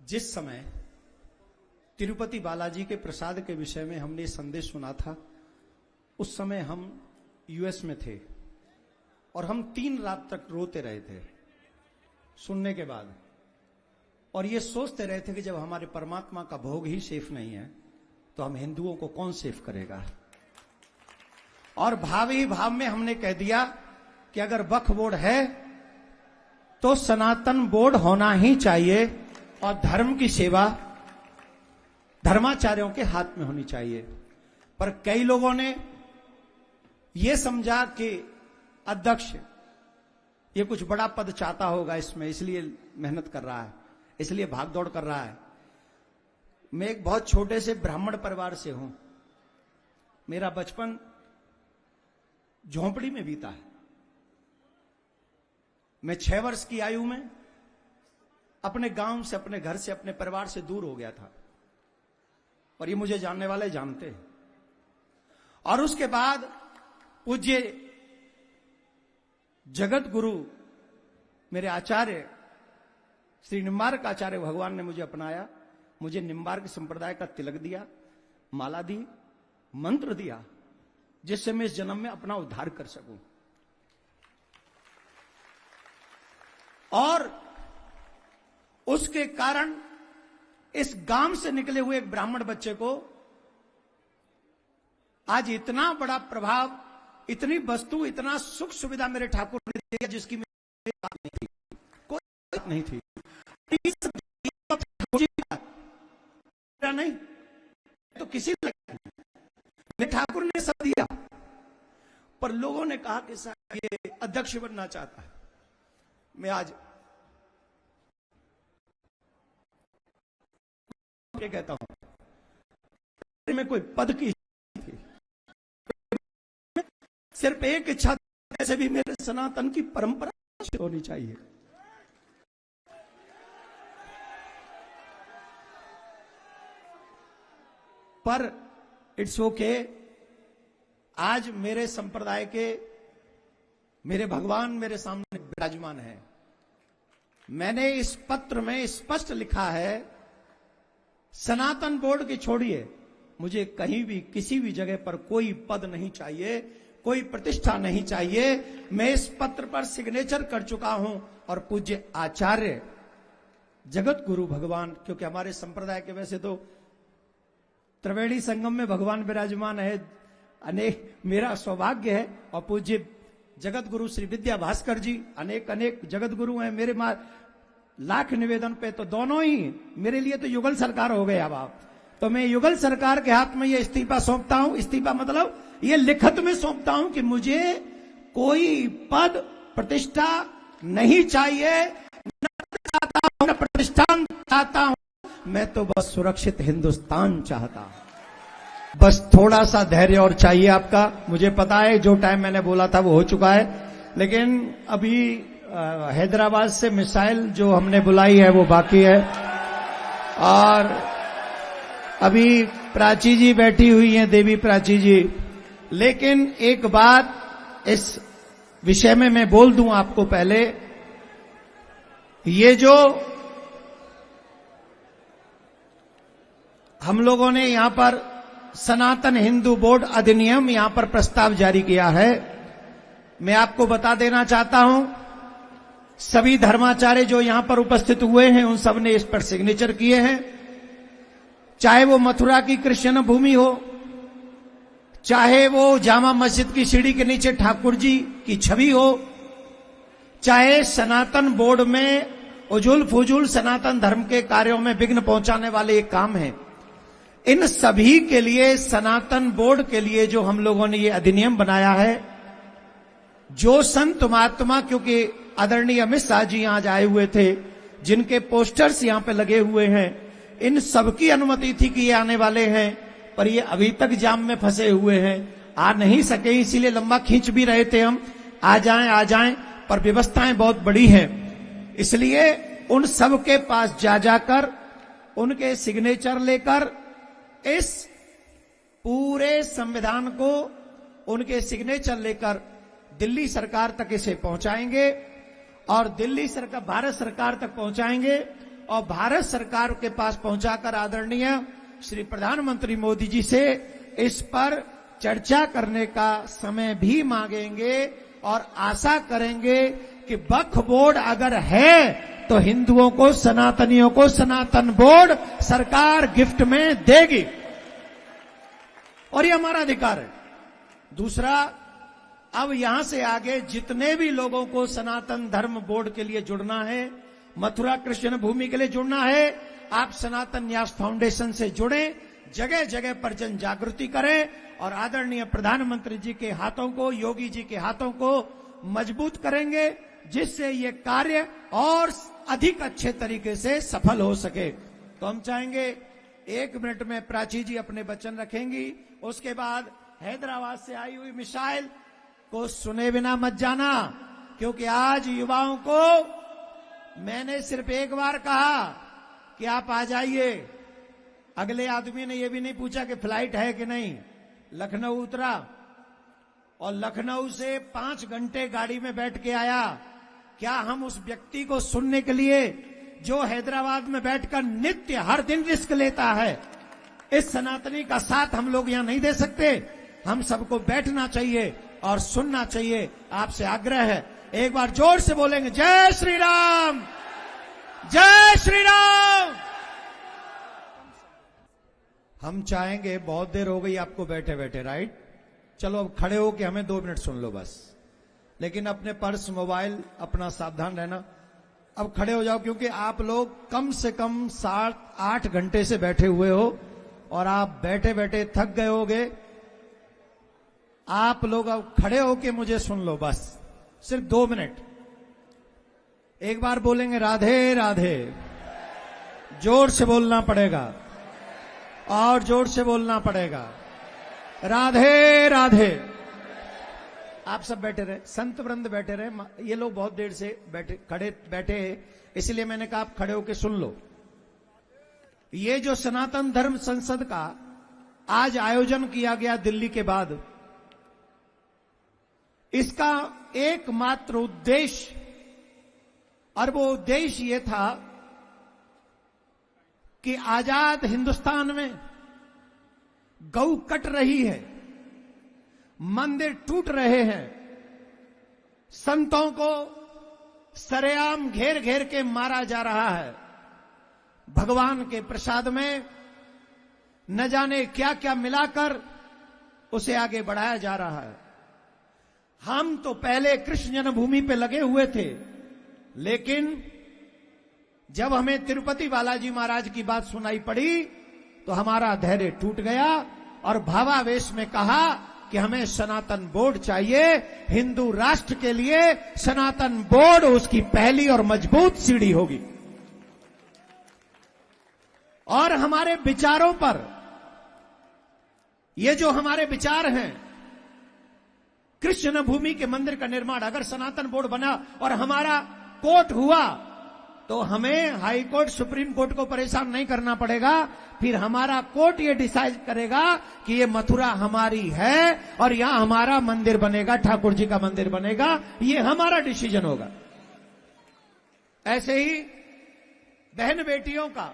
जिस समय तिरुपति बालाजी के प्रसाद के विषय में हमने संदेश सुना था, उस समय हम यूएस में थे और हम 3 रात तक रोते रहे थे सुनने के बाद, और ये सोचते रहे थे कि जब हमारे परमात्मा का भोग ही सेफ नहीं है तो हम हिंदुओं को कौन सेफ करेगा। और भाव ही भाव में हमने कह दिया कि अगर वक्फ बोर्ड है तो सनातन बोर्ड होना ही चाहिए और धर्म की सेवा धर्माचार्यों के हाथ में होनी चाहिए। पर कई लोगों ने यह समझा कि अध्यक्ष ये कुछ बड़ा पद चाहता होगा इसमें, इसलिए मेहनत कर रहा है, इसलिए भागदौड़ कर रहा है। मैं एक बहुत छोटे से ब्राह्मण परिवार से हूं। मेरा बचपन झोंपड़ी में बीता है। मैं 6 वर्ष की आयु में अपने गांव से, अपने घर से, अपने परिवार से दूर हो गया था, और ये मुझे जानने वाले जानते हैं। और उसके बाद पूज्य जगत गुरु मेरे आचार्य श्री निम्बार्क आचार्य भगवान ने मुझे अपनाया, मुझे निम्बार्क संप्रदाय का तिलक दिया, माला दी, मंत्र दिया, जिससे मैं इस जन्म में अपना उद्धार कर सकूं। और उसके कारण इस गांव से निकले हुए एक ब्राह्मण बच्चे को आज इतना बड़ा प्रभाव, इतनी वस्तु, इतना सुख सुविधा मेरे ठाकुर ने दिया जिसकी मेरी बात नहीं थी, कोई बात नहीं थी। नहीं तो किसी ने ठाकुर ने सब दिया, पर लोगों ने कहा कि साहब ये अध्यक्ष बनना चाहता है। मैं आज ये कहता हूं, में कोई पद की थी, सिर्फ एक इच्छा, ऐसे भी मेरे सनातन की परंपरा होनी चाहिए। पर इट्स ओके, आज मेरे संप्रदाय के मेरे भगवान मेरे सामने विराजमान है। मैंने इस पत्र में स्पष्ट लिखा है, सनातन बोर्ड की छोड़िए, मुझे कहीं भी किसी भी जगह पर कोई पद नहीं चाहिए, कोई प्रतिष्ठा नहीं चाहिए। मैं इस पत्र पर सिग्नेचर कर चुका हूं, और पूज्य आचार्य जगत गुरु भगवान, क्योंकि हमारे संप्रदाय के वैसे तो त्रिवेणी संगम में भगवान विराजमान है, अनेक मेरा सौभाग्य है, और पूज्य जगत गुरु श्री विद्या भास्कर जी, अनेक अनेक जगत गुरु हैं मेरे लाख निवेदन पे, तो दोनों ही मेरे लिए तो युगल सरकार हो गए। अब आप तो मैं युगल सरकार के हाथ में ये इस्तीफा सौंपता हूं। इस्तीफा मतलब ये लिखित में सौंपता हूं कि मुझे कोई पद प्रतिष्ठा नहीं चाहिए, न चाहता हूं, न प्रतिष्ठान चाहता हूं, मैं तो बस सुरक्षित हिंदुस्तान चाहता हूं। बस थोड़ा सा धैर्य और चाहिए आपका। मुझे पता है जो टाइम मैंने बोला था वो हो चुका है, लेकिन अभी हैदराबाद से मिसाइल जो हमने बुलाई है वो बाकी है, और अभी प्राची जी बैठी हुई हैं, देवी प्राची जी। लेकिन एक बात इस विषय में मैं बोल दूं आपको पहले, ये जो हम लोगों ने यहां पर सनातन हिंदू बोर्ड अधिनियम यहां पर प्रस्ताव जारी किया है, मैं आपको बता देना चाहता हूं, सभी धर्माचार्य जो यहां पर उपस्थित हुए हैं उन सब ने इस पर सिग्नेचर किए हैं। चाहे वो मथुरा की कृष्ण भूमि हो, चाहे वो जामा मस्जिद की सीढ़ी के नीचे ठाकुर जी की छवि हो, चाहे सनातन बोर्ड में उजुल फुजुल सनातन धर्म के कार्यों में विघ्न पहुंचाने वाले एक काम है, इन सभी के लिए सनातन बोर्ड के लिए जो हम लोगों ने ये अधिनियम बनाया है, जो संत महात्मा, क्योंकि आदरणीय अमित शाह जी आज आए हुए थे, जिनके पोस्टर्स यहां पे लगे हुए हैं, इन सबकी अनुमति थी कि ये आने वाले हैं, पर ये अभी तक जाम में फंसे हुए हैं, आ नहीं सके, इसीलिए लंबा खींच भी रहे थे हम, आ जाएं, पर व्यवस्थाएं बहुत बड़ी हैं। इसलिए उन सब के पास जाकर उनके सिग्नेचर लेकर इस पूरे संविधान को उनके सिग्नेचर लेकर दिल्ली सरकार तक इसे पहुंचाएंगे, और दिल्ली सरकार भारत सरकार तक पहुंचाएंगे, और भारत सरकार के पास पहुंचाकर आदरणीय श्री प्रधानमंत्री मोदी जी से इस पर चर्चा करने का समय भी मांगेंगे और आशा करेंगे कि वक्फ बोर्ड अगर है तो हिंदुओं को, सनातनियों को सनातन बोर्ड सरकार गिफ्ट में देगी और ये हमारा अधिकार है। दूसरा, अब यहां से आगे जितने भी लोगों को सनातन धर्म बोर्ड के लिए जुड़ना है, मथुरा कृष्ण भूमि के लिए जुड़ना है, आप सनातन न्यास फाउंडेशन से जुड़ें, जगह जगह पर जन जागृति करें और आदरणीय प्रधानमंत्री जी के हाथों को, योगी जी के हाथों को मजबूत करेंगे, जिससे ये कार्य और अधिक अच्छे तरीके से सफल हो सके। तो हम चाहेंगे 1 मिनट में प्राची जी अपने वचन रखेंगी, उसके बाद हैदराबाद से आई हुई मिसाइल को सुने बिना मत जाना, क्योंकि आज युवाओं को मैंने सिर्फ एक बार कहा कि आप आ जाइए, अगले आदमी ने यह भी नहीं पूछा कि फ्लाइट है कि नहीं। लखनऊ उतरा और लखनऊ से 5 घंटे गाड़ी में बैठ के आया। क्या हम उस व्यक्ति को सुनने के लिए जो हैदराबाद में बैठकर नित्य हर दिन रिस्क लेता है, इस सनातनी का साथ हम लोग यहां नहीं दे सकते? हम सबको बैठना चाहिए और सुनना चाहिए। आपसे आग्रह है, एक बार जोर से बोलेंगे जय श्री राम, जय श्री राम। हम चाहेंगे, बहुत देर हो गई आपको बैठे बैठे, राइट? चलो अब खड़े हो के हमें 2 मिनट सुन लो बस, लेकिन अपने पर्स, मोबाइल अपना सावधान रहना। अब खड़े हो जाओ, क्योंकि आप लोग कम से कम 7-8 घंटे से बैठे हुए हो और आप बैठे बैठे थक गए होगे। आप लोग अब खड़े होके मुझे सुन लो बस, सिर्फ 2 मिनट। एक बार बोलेंगे राधे राधे, जोर से बोलना पड़ेगा और जोर से बोलना पड़ेगा, राधे राधे। आप सब बैठे रहे, संत वृंद बैठे रहे, ये लोग बहुत देर से बैठे, इसलिए मैंने कहा आप खड़े होके सुन लो। ये जो सनातन धर्म संसद का आज आयोजन किया गया दिल्ली के बाद, इसका एकमात्र उद्देश्य, और वो उद्देश्य ये था कि आजाद हिंदुस्तान में गौ कट रही है, मंदिर टूट रहे हैं, संतों को सरेआम घेर घेर के मारा जा रहा है, भगवान के प्रसाद में न जाने क्या क्या मिलाकर उसे आगे बढ़ाया जा रहा है। हम तो पहले कृष्ण जन्मभूमि पे लगे हुए थे, लेकिन जब हमें तिरुपति बालाजी महाराज की बात सुनाई पड़ी तो हमारा धैर्य टूट गया और भावावेश में कहा कि हमें सनातन बोर्ड चाहिए। हिंदू राष्ट्र के लिए सनातन बोर्ड उसकी पहली और मजबूत सीढ़ी होगी। और हमारे विचारों पर, ये जो हमारे विचार हैं, कृष्ण भूमि के मंदिर का निर्माण, अगर सनातन बोर्ड बना और हमारा कोर्ट हुआ तो हमें हाई कोर्ट, सुप्रीम कोर्ट को परेशान नहीं करना पड़ेगा। फिर हमारा कोर्ट ये डिसाइड करेगा कि ये मथुरा हमारी है और यहां हमारा मंदिर बनेगा, ठाकुर जी का मंदिर बनेगा, ये हमारा डिसीजन होगा। ऐसे ही बहन बेटियों का,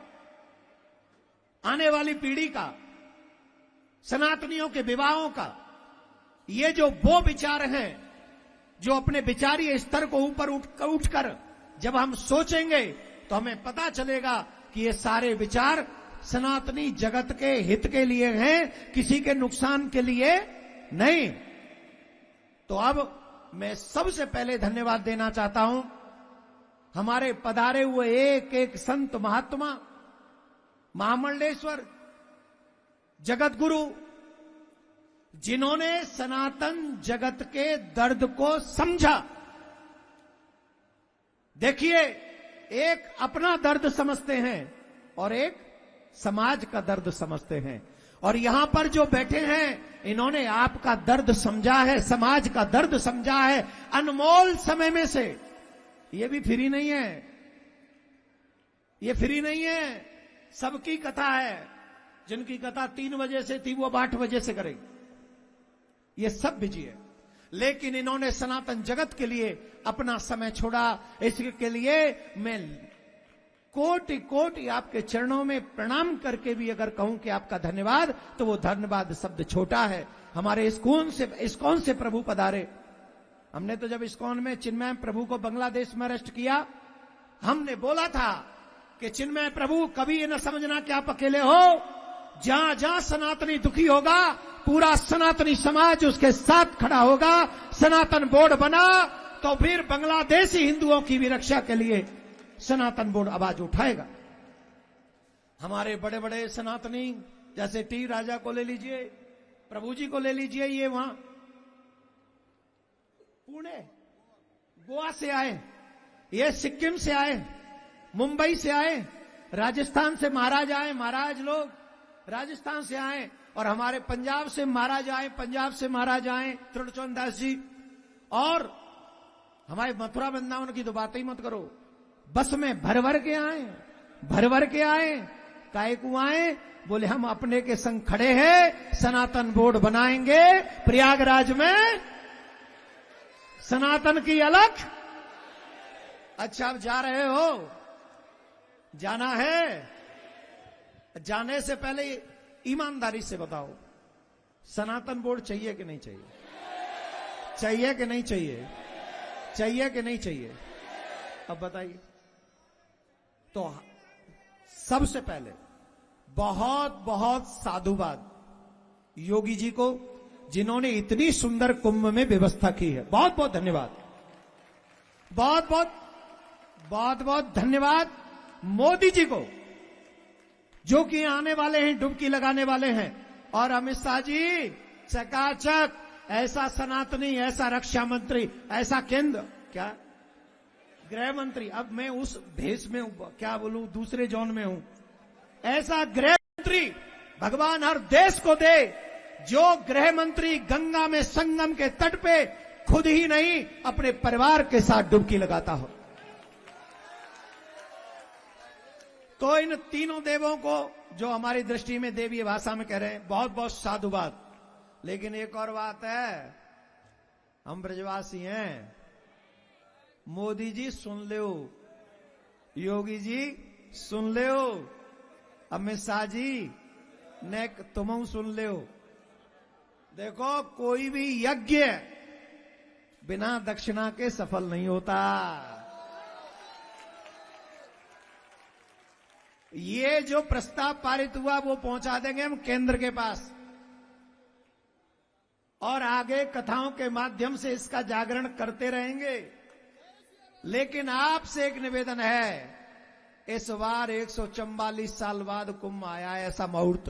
आने वाली पीढ़ी का, सनातनियों के विवाहों का, ये जो वो विचार हैं जो अपने विचारीय स्तर को ऊपर उठकर जब हम सोचेंगे तो हमें पता चलेगा कि ये सारे विचार सनातनी जगत के हित के लिए हैं, किसी के नुकसान के लिए नहीं। तो अब मैं सबसे पहले धन्यवाद देना चाहता हूं हमारे पधारे हुए एक एक संत महात्मा, महामंडलेश्वर, जगत गुरु, जिन्होंने सनातन जगत के दर्द को समझा। देखिए, एक अपना दर्द समझते हैं और एक समाज का दर्द समझते हैं। और यहां पर जो बैठे हैं, इन्होंने आपका दर्द समझा है, समाज का दर्द समझा है, अनमोल समय में से। ये भी फ्री नहीं है, ये फ्री नहीं है, सबकी कथा है। जिनकी कथा 3 बजे से थी वो अब 8 बजे से करेंगे, ये सब बिजी है। लेकिन इन्होंने सनातन जगत के लिए अपना समय छोड़ा। इसके लिए मैं कोटि कोटि आपके चरणों में प्रणाम करके भी अगर कहूं कि आपका धन्यवाद, तो वो धन्यवाद शब्द छोटा है। हमारे इस्कॉन से प्रभु पधारे। हमने तो जब इस्कॉन में चिन्मय प्रभु को बांग्लादेश में अरेस्ट किया, हमने बोला था कि चिन्मय प्रभु कभी ये न समझना कि आप अकेले हो, जहां जहां सनातनी दुखी होगा पूरा सनातनी समाज उसके साथ खड़ा होगा। सनातन बोर्ड बना तो फिर बांग्लादेशी हिंदुओं की भी रक्षा के लिए सनातन बोर्ड आवाज उठाएगा। हमारे बड़े बड़े सनातनी जैसे टी राजा को ले लीजिए, प्रभु जी को ले लीजिए, ये वहां पुणे गोवा से आए, ये सिक्किम से आए, मुंबई से आए, राजस्थान से महाराज आए, महाराज लोग राजस्थान से आए, और हमारे पंजाब से महाराज आए, पंजाब से महाराज आए त्रिलोचन दास जी, और हमारे मथुरा वृंदावन की तो बात ही मत करो, बस में भर भर के आए, भर भर के आए। काहे को आए? बोले हम अपने के संग खड़े हैं, सनातन बोर्ड बनाएंगे प्रयागराज में, सनातन की अलग। अच्छा, अब जा रहे हो, जाना है, जाने से पहले ईमानदारी से बताओ, सनातन बोर्ड चाहिए कि नहीं चाहिए? चाहिए कि नहीं चाहिए? चाहिए कि नहीं चाहिए? अब बताइए। तो सबसे पहले बहुत बहुत साधुवाद योगी जी को, जिन्होंने इतनी सुंदर कुंभ में व्यवस्था की है। बहुत बहुत धन्यवाद, बहुत बहुत धन्यवाद मोदी जी को, जो कि आने वाले हैं, डुबकी लगाने वाले हैं। और अमित शाह जी चकाचक, ऐसा सनातनी, ऐसा रक्षा मंत्री, ऐसा केंद्र, क्या गृह मंत्री, अब मैं उस भेष में हूं, क्या बोलूं, दूसरे जोन में हूं। ऐसा गृह मंत्री भगवान हर देश को दे, जो गृह मंत्री गंगा में संगम के तट पे खुद ही नहीं अपने परिवार के साथ डुबकी लगाता हो। तो इन तीनों देवों को, जो हमारी दृष्टि में देवीय भाषा में कह रहे हैं, बहुत बहुत साधुवाद। लेकिन एक और बात है, हम ब्रजवासी हैं, मोदी जी सुन लो, योगी जी सुन लो, अमित शाह जी ने तुम सुन लो। देखो, कोई भी यज्ञ बिना दक्षिणा के सफल नहीं होता। ये जो प्रस्ताव पारित हुआ वो पहुंचा देंगे हम केंद्र के पास, और आगे कथाओं के माध्यम से इसका जागरण करते रहेंगे। लेकिन आपसे एक निवेदन है, इस बार 144 साल बाद कुंभ आया, ऐसा मुहूर्त,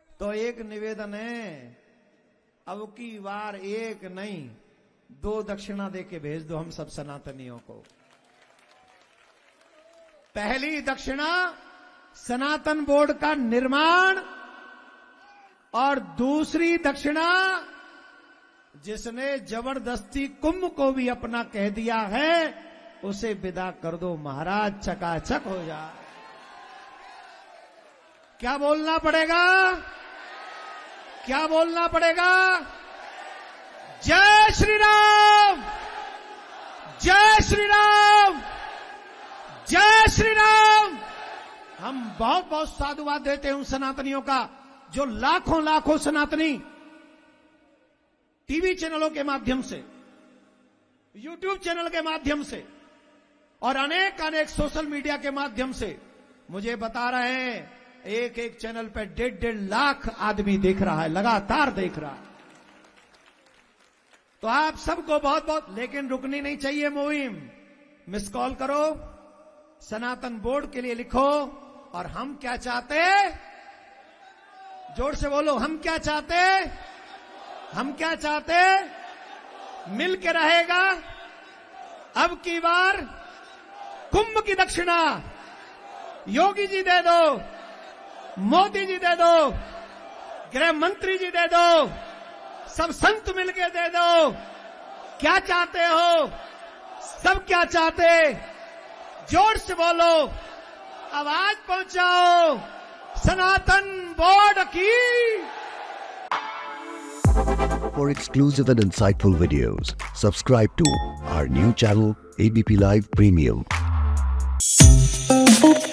तो एक निवेदन है, अब की बार एक नहीं 2 दक्षिणा देके भेज दो हम सब सनातनियों को। पहली दक्षिणा सनातन बोर्ड का निर्माण, और दूसरी दक्षिणा जिसने जबरदस्ती कुंभ को भी अपना कह दिया है, उसे विदा कर दो महाराज, चकाचक हो जाए। क्या बोलना पड़ेगा? क्या बोलना पड़ेगा? जय श्री राम, जय श्री राम, जय श्री राम। हम बहुत बहुत साधुवाद देते हैं उन सनातनियों का, जो लाखों लाखों सनातनी टीवी चैनलों के माध्यम से, यूट्यूब चैनल के माध्यम से, और अनेक अनेक सोशल मीडिया के माध्यम से मुझे बता रहे हैं, एक एक चैनल पर 1.5 लाख आदमी देख रहा है, लगातार देख रहा है। तो आप सबको बहुत बहुत, लेकिन रुकनी नहीं चाहिए मुहिम। मिस कॉल करो, सनातन बोर्ड के लिए लिखो, और हम क्या चाहते, जोर से बोलो, हम क्या चाहते, हम क्या चाहते, मिल के रहेगा। अब की बार कुंभ की दक्षिणा योगी जी दे दो, मोदी जी दे दो, गृह मंत्री जी दे दो, सब संत मिलके दे दो। क्या चाहते हो? सब क्या चाहते? जोर से बोलो, आवाज पहुंचाओ, सनातन बोर्ड की। For exclusive and insightful videos, subscribe to our new channel ABP Live Premium. है।